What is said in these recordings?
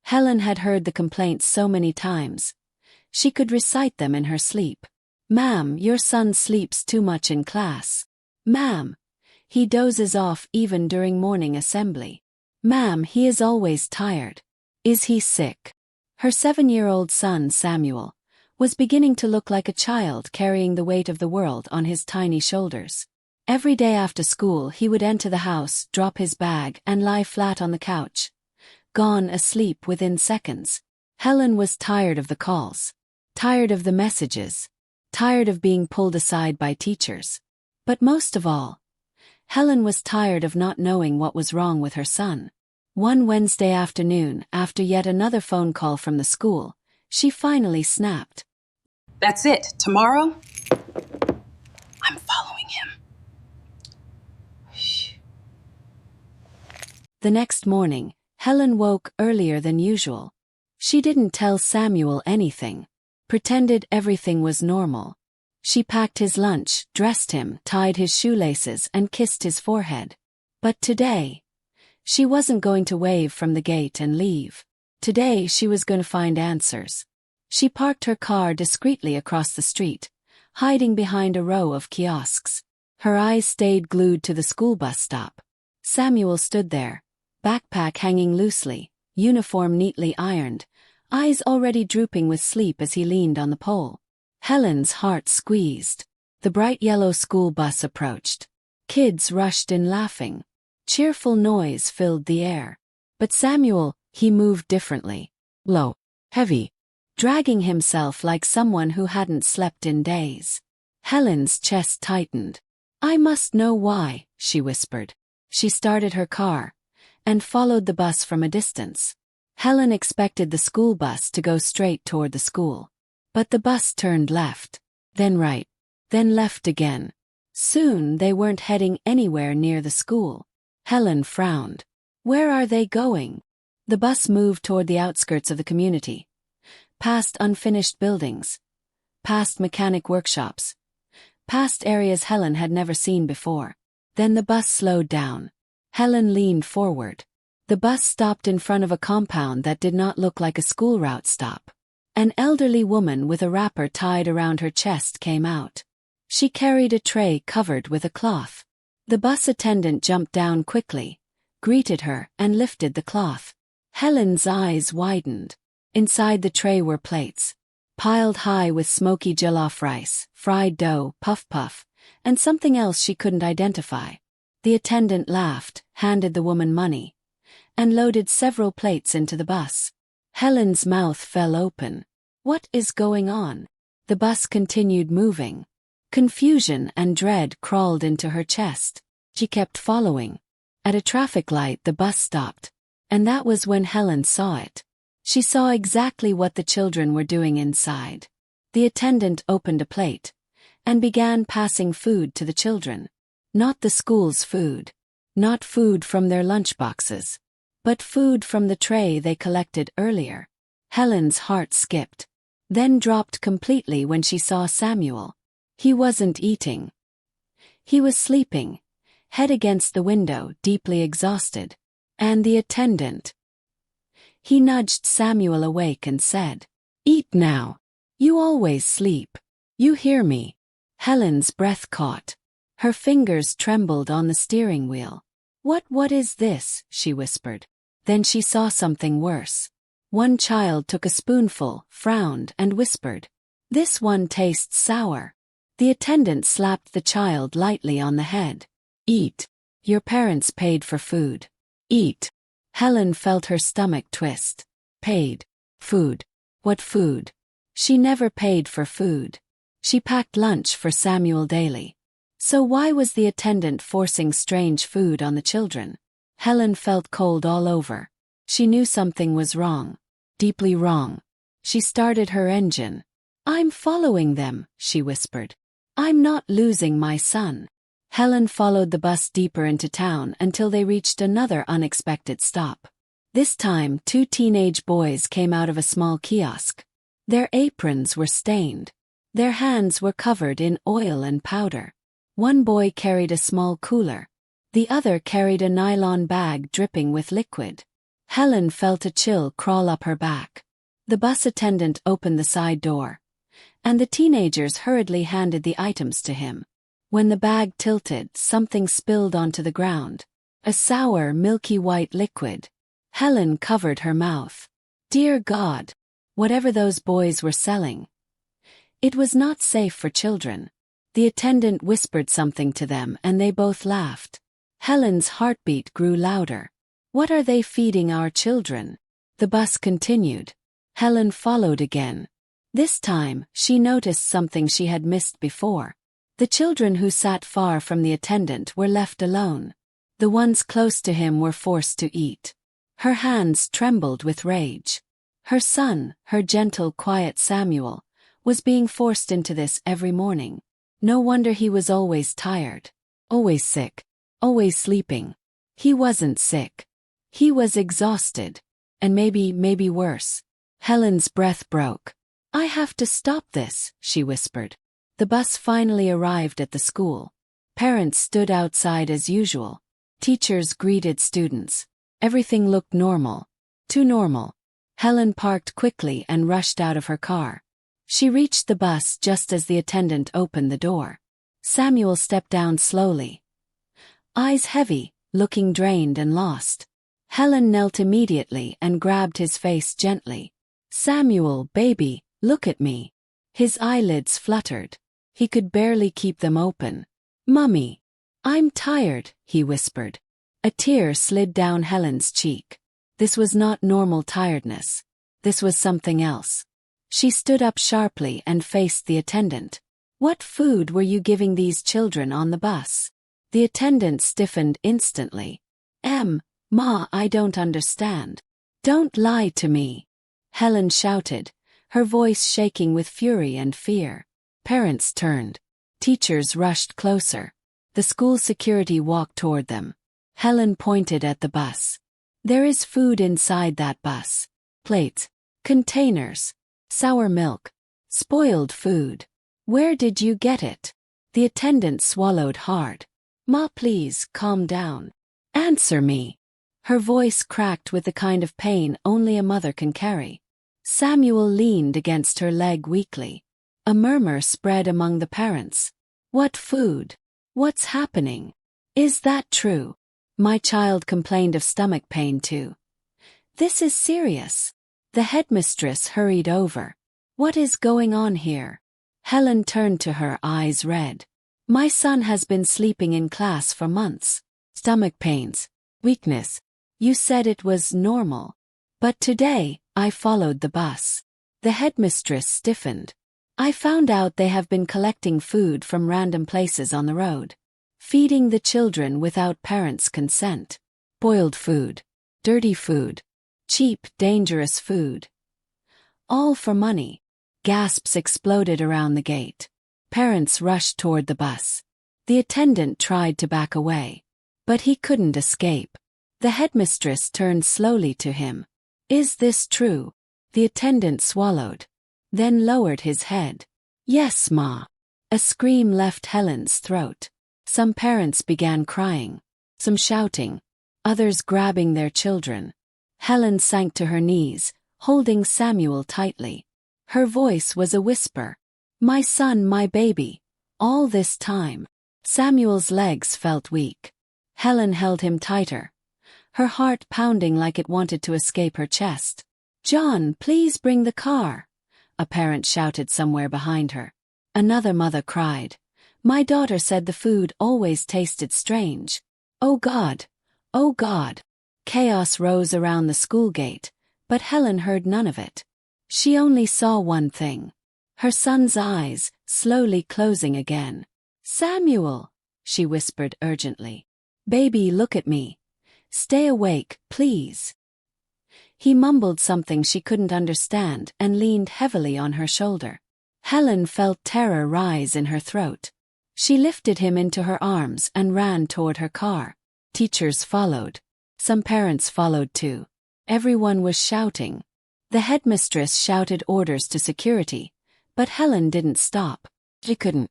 Helen had heard the complaints so many times. She could recite them in her sleep. "Ma'am, your son sleeps too much in class. Ma'am, he dozes off even during morning assembly. Ma'am, he is always tired. Is he sick?" Her 7-year-old son, Samuel, was beginning to look like a child carrying the weight of the world on his tiny shoulders. Every day after school he would enter the house, drop his bag, and lie flat on the couch, gone asleep within seconds. Helen was tired of the calls, tired of the messages, tired of being pulled aside by teachers. But most of all, Helen was tired of not knowing what was wrong with her son. One Wednesday afternoon, after yet another phone call from the school, she finally snapped. "That's it. Tomorrow, I'm following him." Shh. The next morning, Helen woke earlier than usual. She didn't tell Samuel anything, pretended everything was normal. She packed his lunch, dressed him, tied his shoelaces, and kissed his forehead. But today, she wasn't going to wave from the gate and leave. Today she was going to find answers. She parked her car discreetly across the street, hiding behind a row of kiosks. Her eyes stayed glued to the school bus stop. Samuel stood there, backpack hanging loosely, uniform neatly ironed, eyes already drooping with sleep as he leaned on the pole. Helen's heart squeezed. The bright yellow school bus approached. Kids rushed in laughing. Cheerful noise filled the air. But Samuel, he moved differently. Low, heavy, dragging himself like someone who hadn't slept in days. Helen's chest tightened. "I must know why," she whispered. She started her car and followed the bus from a distance. Helen expected the school bus to go straight toward the school. But the bus turned left, then right, then left again. Soon they weren't heading anywhere near the school. Helen frowned. Where are they going? The bus moved toward the outskirts of the community, past unfinished buildings, past mechanic workshops, past areas Helen had never seen before. Then the bus slowed down. Helen leaned forward. The bus stopped in front of a compound that did not look like a school route stop. An elderly woman with a wrapper tied around her chest came out. She carried a tray covered with a cloth. The bus attendant jumped down quickly, greeted her, and lifted the cloth. Helen's eyes widened. Inside the tray were plates, piled high with smoky jollof rice, fried dough, puff, and something else she couldn't identify. The attendant laughed, handed the woman money, and loaded several plates into the bus. Helen's mouth fell open. What is going on? The bus continued moving. Confusion and dread crawled into her chest. She kept following. At a traffic light the bus stopped. And that was when Helen saw it. She saw exactly what the children were doing inside. The attendant opened a plate and began passing food to the children. Not the school's food. Not food from their lunchboxes. But food from the tray they collected earlier. Helen's heart skipped, then dropped completely when she saw Samuel. He wasn't eating. He was sleeping, head against the window, deeply exhausted. And the attendant. He nudged Samuel awake and said, "Eat now. You always sleep. You hear me?" Helen's breath caught. Her fingers trembled on the steering wheel. What is this?" she whispered. Then she saw something worse. One child took a spoonful, frowned, and whispered, "This one tastes sour." The attendant slapped the child lightly on the head. "Eat. Your parents paid for food. Eat." Helen felt her stomach twist. Paid. Food. What food? She never paid for food. She packed lunch for Samuel daily. So why was the attendant forcing strange food on the children? Helen felt cold all over. She knew something was wrong. Deeply wrong. She started her engine. "I'm following them," she whispered. "I'm not losing my son." Helen followed the bus deeper into town until they reached another unexpected stop. This time 2 teenage boys came out of a small kiosk. Their aprons were stained. Their hands were covered in oil and powder. One boy carried a small cooler. The other carried a nylon bag dripping with liquid. Helen felt a chill crawl up her back. The bus attendant opened the side door, and the teenagers hurriedly handed the items to him. When the bag tilted, something spilled onto the ground. A sour, milky white liquid. Helen covered her mouth. Dear God! Whatever those boys were selling. It was not safe for children. The attendant whispered something to them and they both laughed. Helen's heartbeat grew louder. What are they feeding our children? The bus continued. Helen followed again. This time, she noticed something she had missed before. The children who sat far from the attendant were left alone. The ones close to him were forced to eat. Her hands trembled with rage. Her son, her gentle, quiet Samuel, was being forced into this every morning. No wonder he was always tired. Always sick. Always sleeping. He wasn't sick. He was exhausted. And maybe worse. Helen's breath broke. I have to stop this, she whispered. The bus finally arrived at the school. Parents stood outside as usual. Teachers greeted students. Everything looked normal. Too normal. Helen parked quickly and rushed out of her car. She reached the bus just as the attendant opened the door. Samuel stepped down slowly. Eyes heavy, looking drained and lost. Helen knelt immediately and grabbed his face gently. Samuel, baby, look at me. His eyelids fluttered. He could barely keep them open. Mummy. I'm tired, he whispered. A tear slid down Helen's cheek. This was not normal tiredness. This was something else. She stood up sharply and faced the attendant. What food were you giving these children on the bus? The attendant stiffened instantly. Ma, I don't understand. Don't lie to me. Helen shouted, her voice shaking with fury and fear. Parents turned. Teachers rushed closer. The school security walked toward them. Helen pointed at the bus. There is food inside that bus. Plates. Containers. Sour milk. Spoiled food. Where did you get it? The attendant swallowed hard. Ma, please, calm down. Answer me. Her voice cracked with the kind of pain only a mother can carry. Samuel leaned against her leg weakly. A murmur spread among the parents. What food? What's happening? Is that true? My child complained of stomach pain too. This is serious. The headmistress hurried over. What is going on here? Helen turned to her, eyes red. My son has been sleeping in class for months. Stomach pains. Weakness. You said it was normal. But today, I followed the bus. The headmistress stiffened. I found out they have been collecting food from random places on the road. Feeding the children without parents' consent. Boiled food. Dirty food. Cheap, dangerous food. All for money. Gasps exploded around the gate. Parents rushed toward the bus. The attendant tried to back away. But he couldn't escape. The headmistress turned slowly to him. Is this true? The attendant swallowed. Then lowered his head. Yes, Ma. A scream left Helen's throat. Some parents began crying. Some shouting. Others grabbing their children. Helen sank to her knees, holding Samuel tightly. Her voice was a whisper. My son, my baby. All this time. Samuel's legs felt weak. Helen held him tighter. Her heart pounding like it wanted to escape her chest. John, please bring the car. A parent shouted somewhere behind her. Another mother cried. My daughter said the food always tasted strange. Oh God! Oh God! Chaos rose around the school gate, but Helen heard none of it. She only saw one thing. Her son's eyes, slowly closing again. Samuel, she whispered urgently. Baby, look at me. Stay awake, please. He mumbled something she couldn't understand and leaned heavily on her shoulder. Helen felt terror rise in her throat. She lifted him into her arms and ran toward her car. Teachers followed. Some parents followed too. Everyone was shouting. The headmistress shouted orders to security, but Helen didn't stop. She couldn't.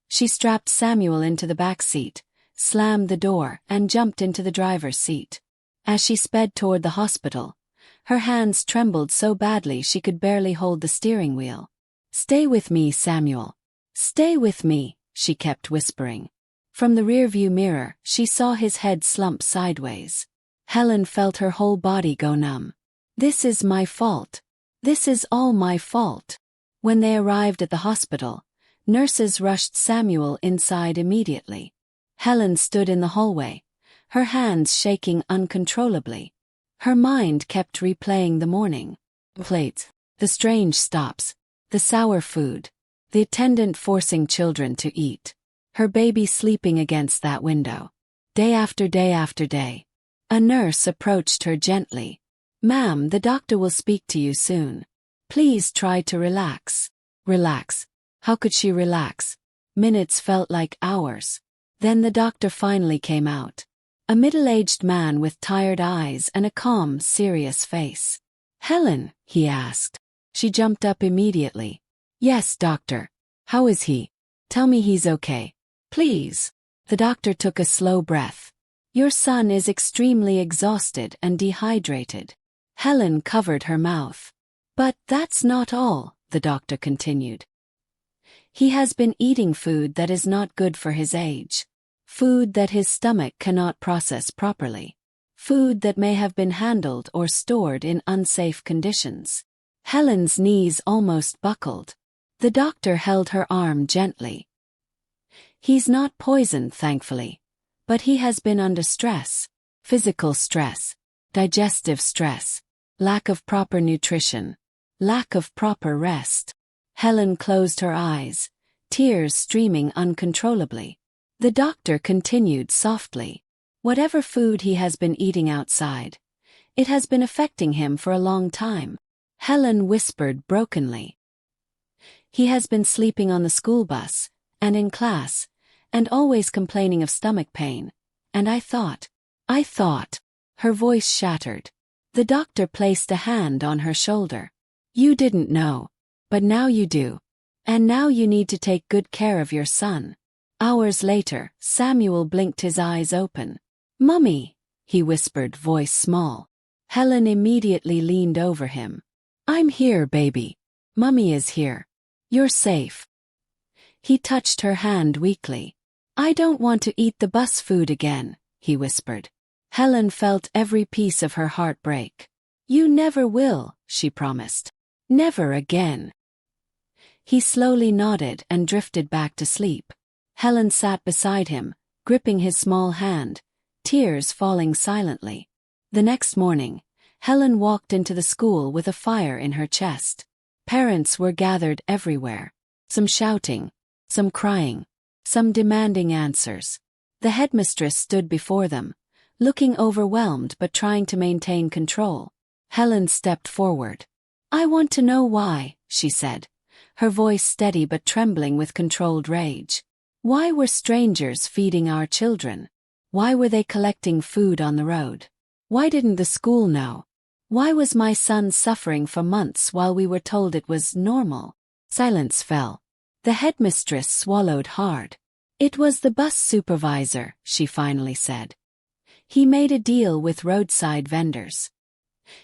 She strapped Samuel into the back seat, slammed the door, and jumped into the driver's seat. As she sped toward the hospital, her hands trembled so badly she could barely hold the steering wheel. "Stay with me, Samuel. Stay with me," she kept whispering. From the rearview mirror, she saw his head slump sideways. Helen felt her whole body go numb. "This is my fault. This is all my fault." When they arrived at the hospital, nurses rushed Samuel inside immediately. Helen stood in the hallway, her hands shaking uncontrollably. Her mind kept replaying the morning. Plates, the strange stops, the sour food, the attendant forcing children to eat, her baby sleeping against that window. Day after day after day. A nurse approached her gently. "Ma'am, the doctor will speak to you soon. Please try to relax." Relax. How could she relax? Minutes felt like hours. Then the doctor finally came out. A middle-aged man with tired eyes and a calm, serious face. "Helen?" he asked. She jumped up immediately. "Yes, doctor. How is he? Tell me he's okay. Please." The doctor took a slow breath. "Your son is extremely exhausted and dehydrated." Helen covered her mouth. "But that's not all," the doctor continued. "He has been eating food that is not good for his age. Food that his stomach cannot process properly. Food that may have been handled or stored in unsafe conditions." Helen's knees almost buckled. The doctor held her arm gently. "He's not poisoned, thankfully. But he has been under stress. Physical stress, digestive stress, lack of proper nutrition, lack of proper rest." Helen closed her eyes, tears streaming uncontrollably. The doctor continued softly. "Whatever food he has been eating outside, it has been affecting him for a long time." Helen whispered brokenly. "He has been sleeping on the school bus, and in class, and always complaining of stomach pain. And I thought. Her voice shattered. The doctor placed a hand on her shoulder. "You didn't know. But now you do. And now you need to take good care of your son." Hours later, Samuel blinked his eyes open. "Mummy," he whispered, voice small. Helen immediately leaned over him. "I'm here, baby. Mummy is here. You're safe." He touched her hand weakly. "I don't want to eat the bus food again," he whispered. Helen felt every piece of her heart break. "You never will," she promised. "Never again." He slowly nodded and drifted back to sleep. Helen sat beside him, gripping his small hand, tears falling silently. The next morning, Helen walked into the school with a fire in her chest. Parents were gathered everywhere, some shouting, some crying, some demanding answers. The headmistress stood before them, looking overwhelmed but trying to maintain control. Helen stepped forward. "I want to know why," she said, her voice steady but trembling with controlled rage. "Why were strangers feeding our children? Why were they collecting food on the road? Why didn't the school know? Why was my son suffering for months while we were told it was normal?" Silence fell. The headmistress swallowed hard. "It was the bus supervisor," she finally said. "He made a deal with roadside vendors.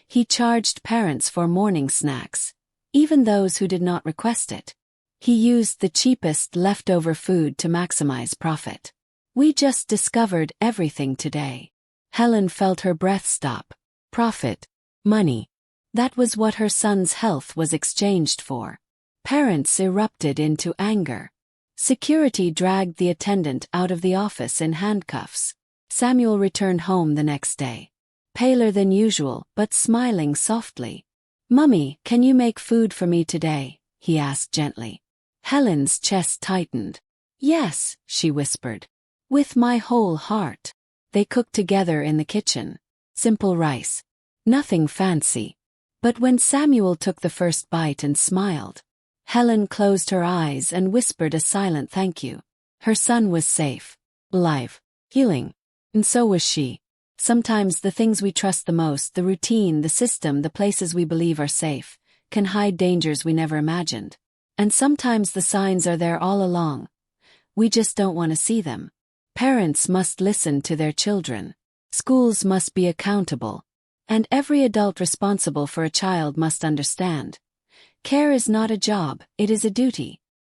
He charged parents for morning snacks, even those who did not request it. He used the cheapest leftover food to maximize profit. We just discovered everything today." Helen felt her breath stop. Profit. Money. That was what her son's health was exchanged for. Parents erupted into anger. Security dragged the attendant out of the office in handcuffs. Samuel returned home the next day, paler than usual but smiling softly. "Mummy, can you make food for me today?" he asked gently. Helen's chest tightened. "Yes," she whispered. "With my whole heart." They cooked together in the kitchen. Simple rice. Nothing fancy. But when Samuel took the first bite and smiled, Helen closed her eyes and whispered a silent thank you. Her son was safe, alive, healing. And so was she. Sometimes the things we trust the most, the routine, the system, the places we believe are safe, can hide dangers we never imagined. And sometimes the signs are there all along. We just don't want to see them. Parents must listen to their children. Schools must be accountable. And every adult responsible for a child must understand. Care is not a job, it is a duty.